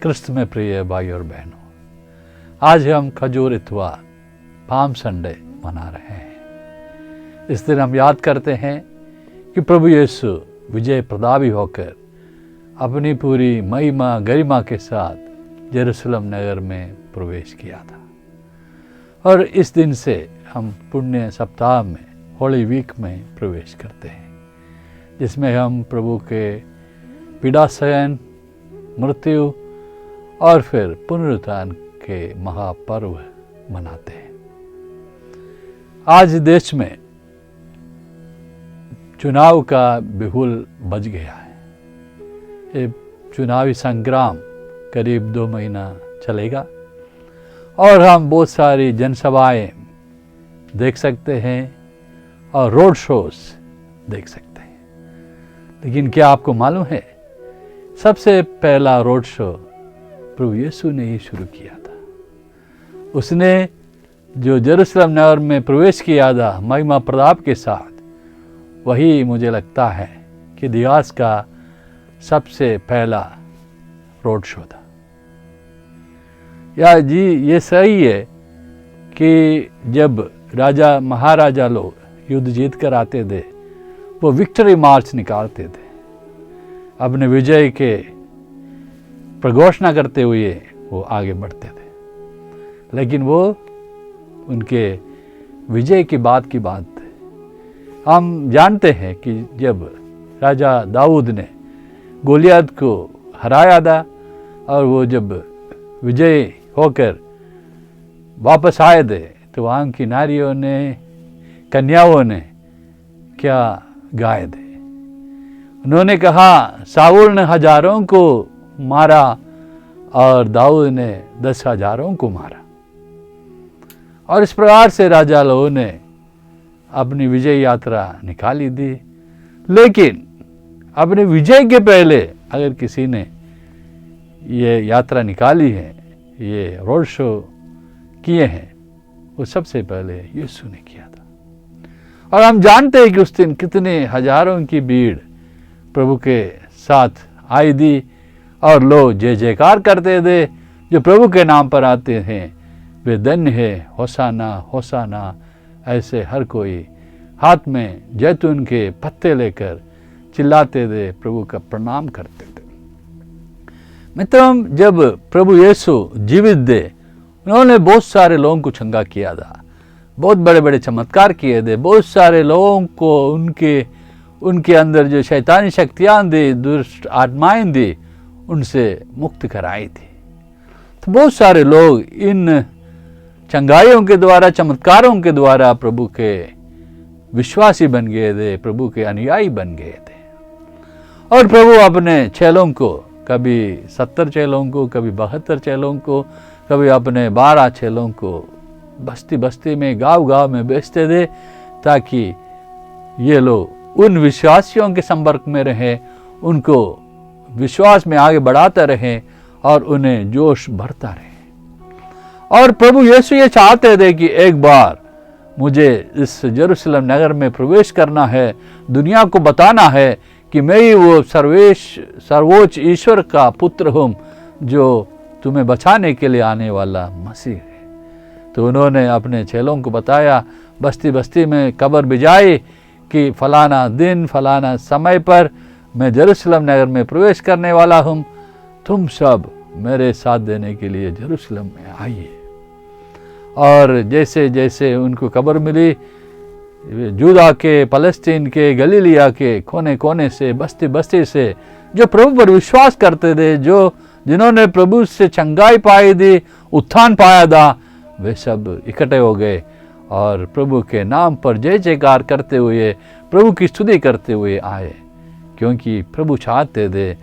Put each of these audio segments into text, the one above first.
क्रिस्त में प्रिय भाई और बहनों, आज हम खजूर इतवार पाम संडे मना रहे हैं। इस दिन हम याद करते हैं कि प्रभु यीशु विजय प्रतापी होकर अपनी पूरी महिमा गरिमा के साथ यरूशलेम नगर में प्रवेश किया था। और इस दिन से हम पुण्य सप्ताह में होली वीक में प्रवेश करते हैं, जिसमें हम प्रभु के पीड़ा सहन, मृत्यु और फिर पुनरुत्थान के महापर्व मनाते हैं। आज देश में चुनाव का बिगुल बज गया है। ये चुनावी संग्राम करीब 2 महीना चलेगा और हम बहुत सारी जनसभाएं देख सकते हैं और रोड शोज देख सकते हैं। लेकिन क्या आपको मालूम है, सबसे पहला रोड शो प्रभु यीशु ने ही शुरू किया था। उसने जो यरूशलेम नगर में प्रवेश किया था महिमा प्रताप के साथ, वही मुझे लगता है कि इतिहास का सबसे पहला रोड शो था। या जी ये सही है कि जब राजा महाराजा लोग युद्ध जीत कर आते थे, वो विक्ट्री मार्च निकालते थे, अपने विजय के प्रघोषणा करते हुए वो आगे बढ़ते थे। लेकिन वो उनके विजय की बात है। हम जानते हैं कि जब राजा दाऊद ने गोलियत को हराया था और वो जब विजय होकर वापस आए थे, तो वहाँ की नारियों ने, कन्याओं ने क्या गाए थे। उन्होंने कहा, साउल ने हजारों को मारा और दाऊद ने 10,000 को मारा। और इस प्रकार से राजा लोगों ने अपनी विजय यात्रा निकाली थी। लेकिन अपने विजय के पहले अगर किसी ने ये यात्रा निकाली है, ये रोड शो किए हैं, वो सबसे पहले यीशु ने किया था। और हम जानते हैं कि उस दिन कितने हजारों की भीड़ प्रभु के साथ आई थी और लोग जय जयकार करते थे। जो प्रभु के नाम पर आते हैं वे धन्य है, होसाना होसाना, ऐसे हर कोई हाथ में जैतून के पत्ते लेकर चिल्लाते थे, प्रभु का प्रणाम करते थे। मित्रों, जब प्रभु यीशु जीवित थे, उन्होंने बहुत सारे लोगों को चंगा किया था, बहुत बड़े बड़े चमत्कार किए थे, बहुत सारे लोगों को उनके अंदर जो शैतानी शक्तियाँ थी, दुष्ट आत्माएं थी, उनसे मुक्त कराई थी। तो बहुत सारे लोग इन चंगाइयों के द्वारा, चमत्कारों के द्वारा प्रभु के विश्वासी बन गए थे, प्रभु के अनुयायी बन गए थे। और प्रभु अपने चेलों को, कभी 70 चेलों को, कभी 72 चेलों को, कभी अपने 12 चेलों को बस्ती बस्ती में, गांव गांव में भेजते थे, ताकि ये लोग उन विश्वासियों के संपर्क में रहें, उनको विश्वास में आगे बढ़ाते रहें और उन्हें जोश भरता रहे। और प्रभु यीशु ये चाहते थे कि एक बार मुझे इस यरूशलेम नगर में प्रवेश करना है, दुनिया को बताना है कि मैं ही वो सर्वोच्च ईश्वर का पुत्र हूँ, जो तुम्हें बचाने के लिए आने वाला मसीह है। तो उन्होंने अपने चेलों को बताया, बस्ती बस्ती में खबर भिजाई कि फलाना दिन, फलाना समय पर मैं यरूशलेम नगर में प्रवेश करने वाला हूँ, तुम सब मेरे साथ देने के लिए यरूशलेम में आइए। और जैसे जैसे उनको खबर मिली, जूदा के, फलस्तीन के, गलीलिया के कोने कोने से, बस्ती बस्ती से जो प्रभु पर विश्वास करते थे, जिन्होंने प्रभु से चंगाई पाई थी, उत्थान पाया था, वे सब इकट्ठे हो गए और प्रभु के नाम पर जय जयकार करते हुए, प्रभु की स्तुति करते हुए आए। क्योंकि प्रभु चाहते थे,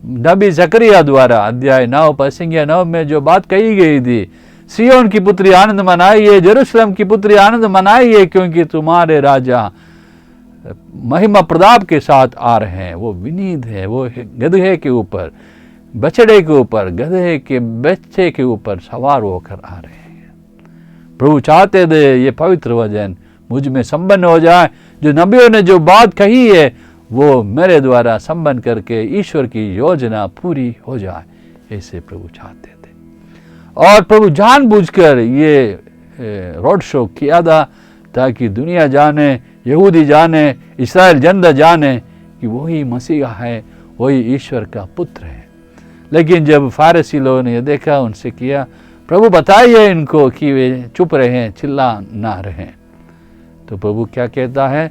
नबी जकरिया द्वारा अध्याय 9 पसंगिया 9 में जो बात कही गई थी, सियोन की पुत्री आनंद मनाइए, यरूशलेम की पुत्री आनंद मनाइए, क्योंकि तुम्हारे राजा महिमा प्रताप के साथ आ रहे हैं। वो विनीत है, वो गधे के ऊपर, बछड़े के ऊपर, गधे के बच्चे के ऊपर सवार होकर आ रहे हैं। प्रभु चाहते थे ये पवित्र वचन मुझ में संपन्न हो जाए। जो नबियों ने जो बात कही है वो मेरे द्वारा संबंध करके ईश्वर की योजना पूरी हो जाए, ऐसे प्रभु चाहते थे। और प्रभु जानबूझकर ये रोड शो किया था ताकि दुनिया जाने, यहूदी जाने, इस्राएल जनता जाने कि वही मसीहा है, वही ईश्वर का पुत्र है। लेकिन जब फारसी लोगों ने यह देखा, उनसे किया, प्रभु बताइए इनको कि वे चुप रहें, चिल्ला ना रहें। तो प्रभु क्या कहता है,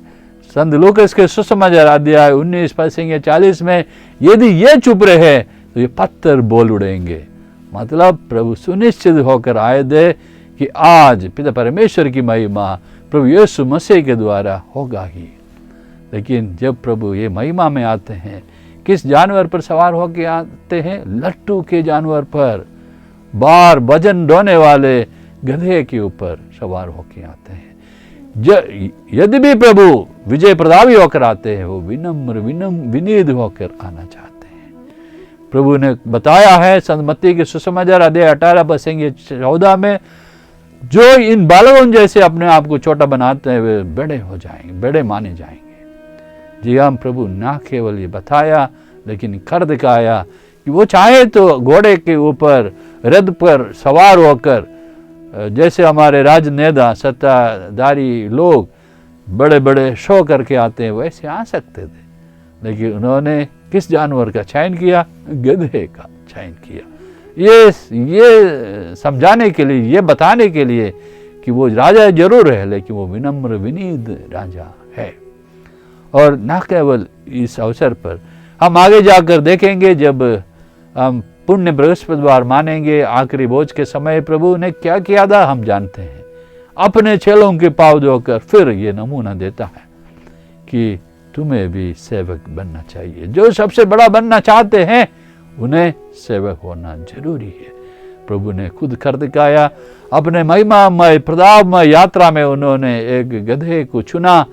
संत लूकास के सुसमाचार अध्याय 19 पद 40 में, यदि ये चुप रहे तो ये पत्थर बोल उड़ेंगे। मतलब प्रभु सुनिश्चित होकर आए थे कि आज पिता परमेश्वर की महिमा प्रभु यीशु मसीह के द्वारा होगा ही। लेकिन जब प्रभु ये महिमा में आते हैं, किस जानवर पर सवार होकर आते हैं? लट्टू के जानवर पर, बार वजन ढोने वाले गधे के ऊपर सवार होकर आते हैं। यदि भी प्रभु विजय प्रतापी होकर आते हैं, वो विनम्र विनीत होकर आना चाहते हैं। प्रभु ने बताया है संत मत्ती के सुसमाचार अध्याय 18 पद 14 में, जो इन बालकों जैसे अपने आप को छोटा बनाते हैं वे बड़े हो जाएंगे, बड़े माने जाएंगे। जी हाँ, प्रभु ना केवल ये बताया लेकिन कर दिखाया कि वो चाहे तो घोड़े के ऊपर, रथ पर सवार होकर, जैसे हमारे राजनेता सत्ताधारी लोग बड़े बड़े शो करके आते हैं वैसे आ सकते थे। लेकिन उन्होंने किस जानवर का चयन किया? गधे का चयन किया। ये समझाने के लिए, ये बताने के लिए कि वो राजा जरूर है लेकिन वो विनम्र विनीत राजा है। और न केवल इस अवसर पर, हम आगे जाकर देखेंगे जब हम पुण्य बृहस्पतिवार मानेंगे, आखिरी भोज के समय प्रभु ने क्या किया था हम जानते हैं। अपने चेलों के पाँव धोकर फिर ये नमूना देता है कि तुम्हें भी सेवक बनना चाहिए। जो सबसे बड़ा बनना चाहते हैं उन्हें सेवक होना जरूरी है। प्रभु ने खुद कर दिखाया। अपने महिमामय प्रतापमय यात्रा में उन्होंने एक गधे को चुना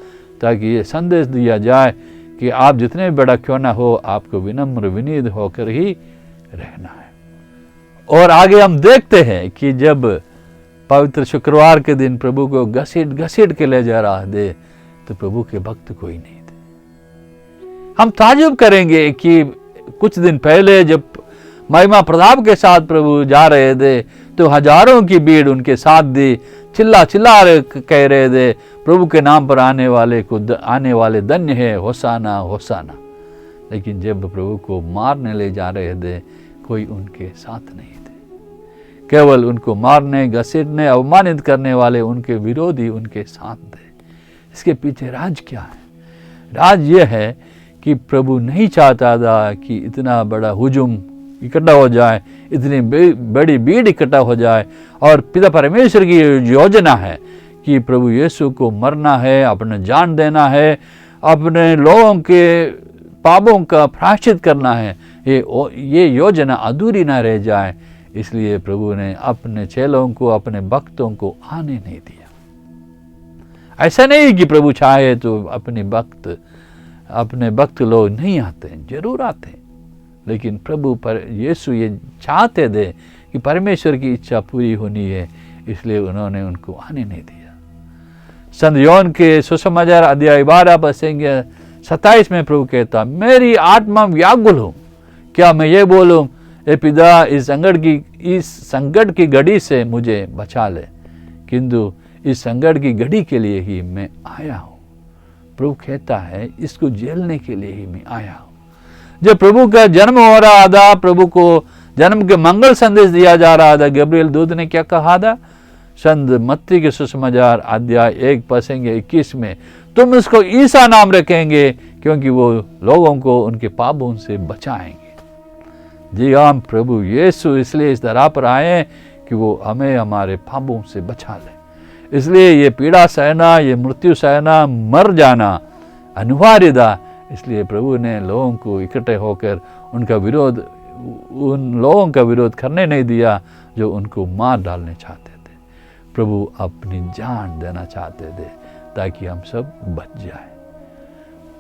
ताकि ये संदेश दिया जाए कि आप जितने बड़ा क्यों ना हो, आपको विनम्र विनीत होकर ही रहना है। और आगे हम देखते हैं कि जब पवित्र शुक्रवार के दिन प्रभु को घसीट के ले जा रहा थे तो प्रभु के भक्त कोई नहीं थे। हम ताज्जुब करेंगे कि कुछ दिन पहले जब महिमा प्रताप के साथ प्रभु जा रहे थे तो हजारों की भीड़ उनके साथ थी, चिल्ला कह रहे थे, प्रभु के नाम पर आने वाले धन्य है, होसाना होसाना। लेकिन जब प्रभु को मारने ले जा रहे थे कोई उनके साथ नहीं थे। केवल उनको मारने, घसीटने, अवमानित करने वाले उनके विरोधी उनके साथ थे। इसके पीछे राज क्या है? राज ये है कि प्रभु नहीं चाहता था कि इतना बड़ा हुजूम इकट्ठा हो जाए, इतनी बड़ी भीड़ इकट्ठा हो जाए। और पिता परमेश्वर की योजना है कि प्रभु यीशु को मरना है, अपना जान देना है, अपने लोगों के पापों का प्रायश्चित करना है। ये योजना अधूरी ना रह जाए, इसलिए प्रभु ने अपने चेलों को, अपने भक्तों को आने नहीं दिया। ऐसा नहीं कि प्रभु चाहे तो अपने भक्त लोग नहीं आते, जरूर आते। लेकिन प्रभु पर यीशु ये चाहते थे कि परमेश्वर की इच्छा पूरी होनी है, इसलिए उन्होंने उनको आने नहीं दिया। संत योहन के सुसमाचार अध्याय 12 पद 27 में प्रभु कहता, मेरी आत्मा व्याकुल हो, क्या मैं ये बोलूं, ए पिता इस संकट की घड़ी से मुझे बचा ले, किंतु इस संकट की घड़ी के लिए ही मैं आया हूं। प्रभु कहता है इसको झेलने के लिए ही मैं आया हूं। जब प्रभु का जन्म हो रहा था, प्रभु को जन्म के मंगल संदेश दिया जा रहा था, गब्रिएल दूत ने क्या कहा था? संत मत्ती के सुसमाचार अध्याय 1 पद 21 में, तुम उसको ईसा नाम रखेंगे क्योंकि वो लोगों को उनके पापों से बचाएंगे। जी हाँ, प्रभु यीशु इसलिए इस धरा पर आए कि वो हमें हमारे पापों से बचा ले। इसलिए ये पीड़ा सहना, ये मृत्यु सहना, मर जाना अनिवार्य था। इसलिए प्रभु ने लोगों को इकट्ठे होकर उन लोगों का विरोध करने नहीं दिया जो उनको मार डालने चाहते थे। प्रभु अपनी जान देना चाहते थे ताकि हम सब बच जाए।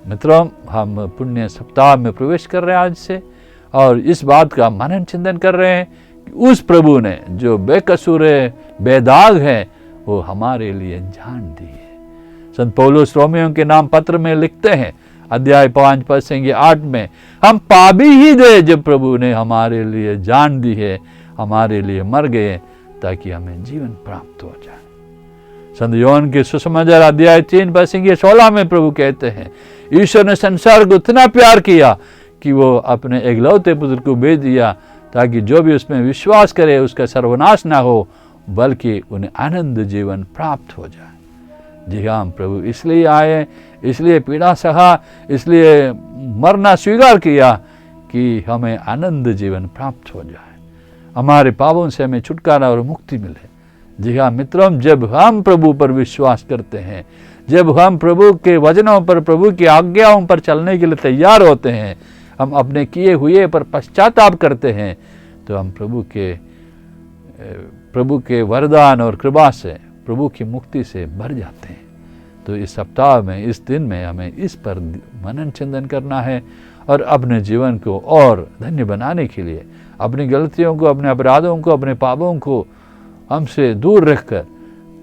मित्रों, हम पुण्य सप्ताह में प्रवेश कर रहे हैं आज से, और इस बात का मनन चिंतन कर रहे हैं कि उस प्रभु ने जो बेकसूर है, बेदाग है, वो हमारे लिए जान दी है। संत पौलुस रोमियों के नाम पत्र में लिखते हैं अध्याय 5 पद संख्य 8 में, हम पापी ही थे जब प्रभु ने हमारे लिए जान दी है, हमारे लिए मर गए ताकि हमें जीवन प्राप्त हो जाए। संत योहन के सुसमाचार अध्याय 3 पद संख्य 16 में प्रभु कहते हैं, ईश्वर ने संसार को इतना प्यार किया कि वो अपने एकलौते पुत्र को भेज दिया ताकि जो भी उसमें विश्वास करे उसका सर्वनाश ना हो बल्कि उन्हें आनंद जीवन प्राप्त हो जाए। जी हाँ, प्रभु इसलिए आए, इसलिए पीड़ा सहा, इसलिए मरना स्वीकार किया कि हमें आनंद जीवन प्राप्त हो जाए, हमारे पापों से हमें छुटकारा और मुक्ति मिले। जी हाँ मित्रों, जब हम प्रभु पर विश्वास करते हैं, जब हम प्रभु के वचनों पर, प्रभु की आज्ञाओं पर चलने के लिए तैयार होते हैं, हम अपने किए हुए पर पश्चाताप करते हैं, तो हम प्रभु के वरदान और कृपा से, प्रभु की मुक्ति से भर जाते हैं। तो इस सप्ताह में, इस दिन में हमें इस पर मनन चिंतन करना है और अपने जीवन को और धन्य बनाने के लिए अपनी गलतियों को, अपने अपराधों को, अपने पापों को हमसे दूर रखकर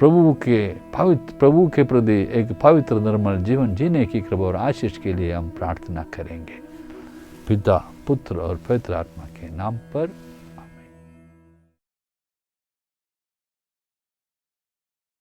प्रभु के प्रति एक पवित्र निर्मल जीवन जीने की कृपा और आशीष के लिए हम प्रार्थना करेंगे। पिता, पुत्र और पवित्र आत्मा के नाम पर।